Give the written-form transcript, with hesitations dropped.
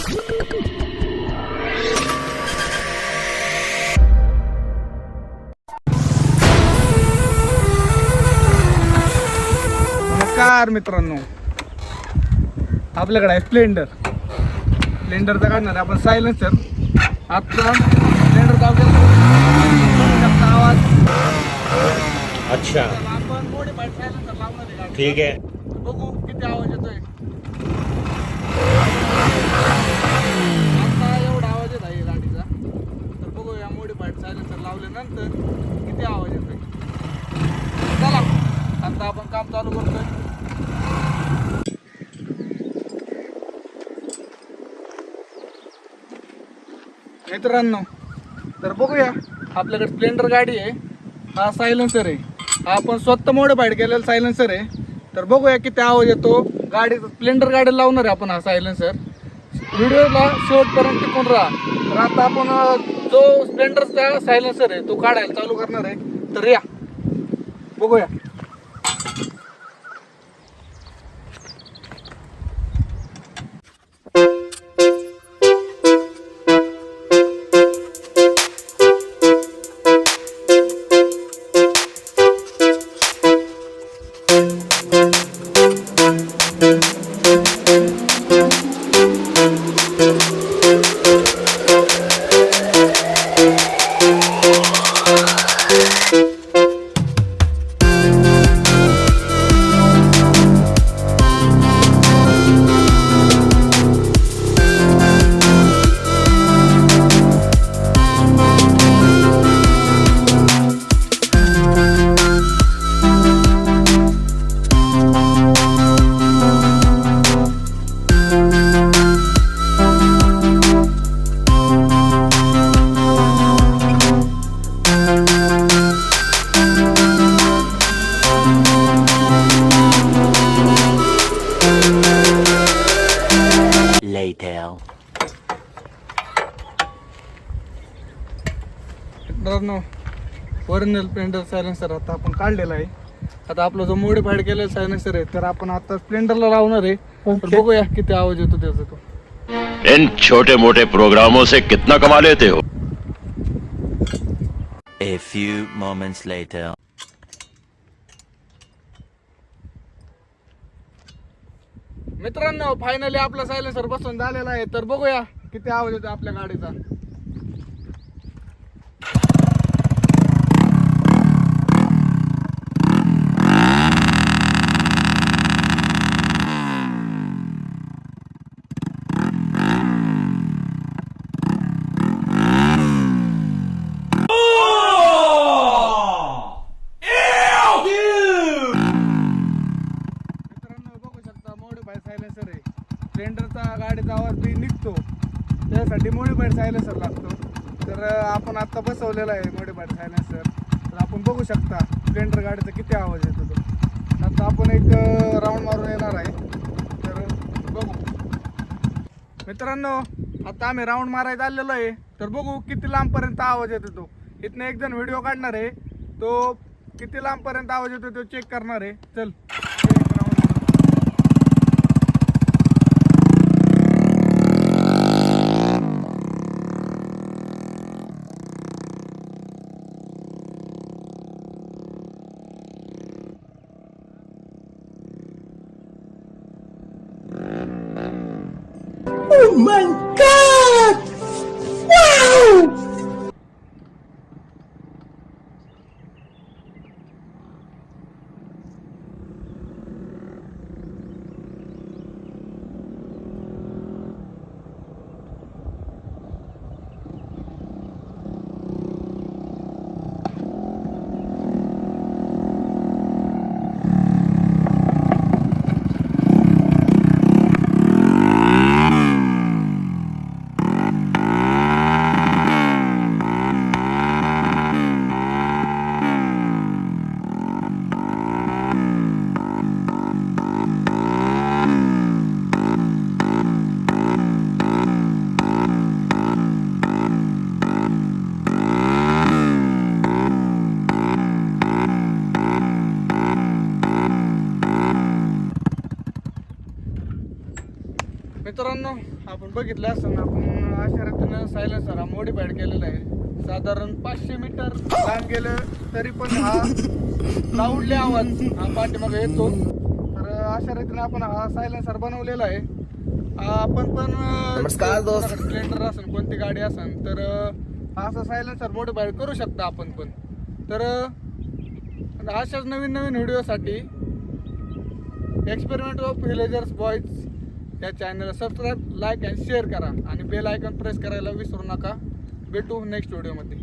नमस्कार मित्रांनो, आपल्याकडे आहे स्प्लेंडरचा काढणार आपण सायलेन्सर. आता स्प्लेंडरचा आवाज अच्छा, आपण मॉडिफाईड सायलेन्सर लावणार आहे. ठीक आहे, बघू किती आवाज येतोय. आता एवढा आवाज येत आहे गाडीचा, तर बघू या मॉडिफाईड सायलेन्सर लावल्यानंतर किती आवाज येतोय. चला आता आपण काम चालू करतोय. मित्रांनो, तर बघूया आपल्याकडे स्प्लेंडर गाडी आहे. हा सायलेन्सर आहे, हा आपण स्वतः मॉडिफाईड केलेला सायलेन्सर आहे. तर बघूया किती आवाज येतो. गाडी स्प्लेंडर गाडीला लावणार आहे आपण हा सायलेन्सर. व्हिडिओला शेवटपर्यंत टिकून राहा. तर आता आपण जो स्प्लेंडरचा सायलेन्सर आहे तो काढायला चालू करणार आहे. तर या बघूया. मित्रांनो, ओरिजिनल स्प्लेंडर सायलेन्सर आता आपण काढलेला आहे. आता आपला जो मॉडिफाईड केलेला सायलेन्सर आहे तर आपण आता स्प्लेंडरला लावणार आहे. तर बघूया किती आवाज येतो त्याचा. तो इन छोटे मोटे प्रोग्रामों से कितना कमा लेते हो? A few moments later. मित्रांनो, फायनली आपला सायलेन्सर बसून झालेला आहे. तर बघूया किती आवाज येतो आपल्या गाडीचा. सायलेन्सर आहे, स्प्लेंडरचा गाडीचा आवाज बी निघतो, त्यासाठी मॉडिफाईड सायलेन्सर लागतो. तर आपण आता बसवलेला आहे मॉडिफाईड सायलेन्सर. तर आपण बघू शकता स्प्लेंडर गाडीचा किती आवाज येतो तो. आता आपण एक राऊंड मारून येणार आहे. तर बघू मित्रांनो, आता आम्ही राऊंड मारायला आलेलो आहे. तर बघू किती लांबपर्यंत आवाज येतो तो. इथनं एक जण व्हिडिओ काढणार आहे, तो किती लांबपर्यंत आवाज येतो तो चेक करणार आहे. चल Oh my God! Wow! मित्रांनो, आपण बघितलं असं आपण अशा रीतीनं सायलेन्सर हा मॉडिफाईड केलेला आहे. साधारण 500 मीटर लांब गेलं तरी पण हा लाऊडली आवाज हा पाठीमागे येतो. तर अशा रीतीने आपण हा सायलेन्सर बनवलेला आहे. आपण पण नमस्कार दोस्त. स्प्लेंडर असेल कोणती गाडी असेल तर असा सायलेन्सर मॉडिफाईड करू शकता आपण पण. तर अशाच नवीन नवीन व्हिडिओसाठी एक्सपेरिमेंट ऑफ व्हिलेजर्स बॉयज या चॅनलला सबस्क्राईब, लाईक अँड शेअर करा आणि बेल आयकॉन प्रेस करायला विसरू नका. भेटू नेक्स्ट व्हिडिओमध्ये.